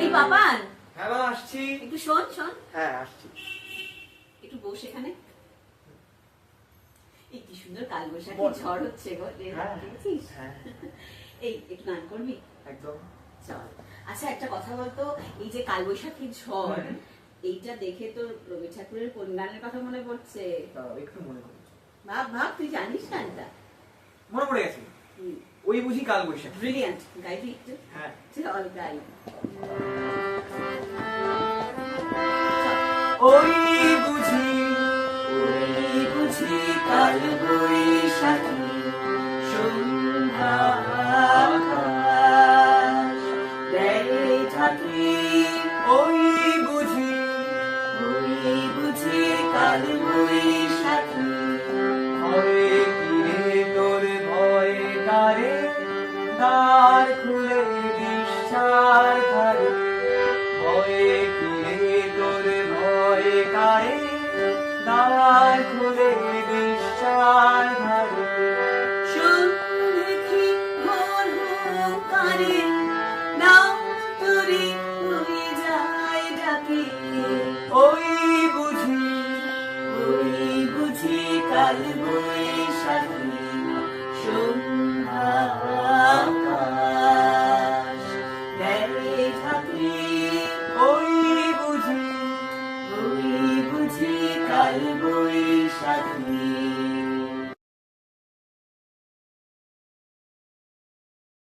এই পাপান, হ্যাঁ মা আসছি। একটু শোন শোন, হ্যাঁ আসছি। একটু বস এখানে। এই কি সুন্দর কালবৈশাখী বল। ঝড় হচ্ছে গো, হ্যাঁ, দেখেছিস? হ্যাঁ এই একটু গান করবি? একদম। চল। আচ্ছা একটা কথা বলতো, এই যে কালবৈশাখী ঝড়, হুম। এইটা দেখে তো রবি ঠাকুরের কোন গানের কথা মনে পড়ছে? দাঁড়াও, একটু মনে করি। ভাব ভাব, তুই জানিস গানটা? মনে পড়ে গেছে। ওই বুঝি কাল বৈশাখ। ব্রিলিয়ান্ট, গাইবি একটু? হ্যাঁ চল গাই। ওই বুঝি, ওই বুঝি কাল বৈশাখী সন্ধ্যা আকাশ দেয় ঝাঁকি। ওই বুঝি, ওই বুঝি কাল বৈশাখী। ভয়ে কিরে তোর ভয় কারে, দ্বার খুলে নিশ্চার ধারে। ভয়ে কিরে তোর ভয় কারে, দ্বার খুলে নিশ্চার ধারে। শোন দেখি ভোর হুঙ্কারে, নাম তোরে হয়ে যায় ডাকে। ওই বুঝি, ওই বুঝি কাল বৈশাখী সন্ধ্যা আকাশ দেয় ঝাঁকি। ওই বুঝি, ওই বুঝি কাল বৈশাখী।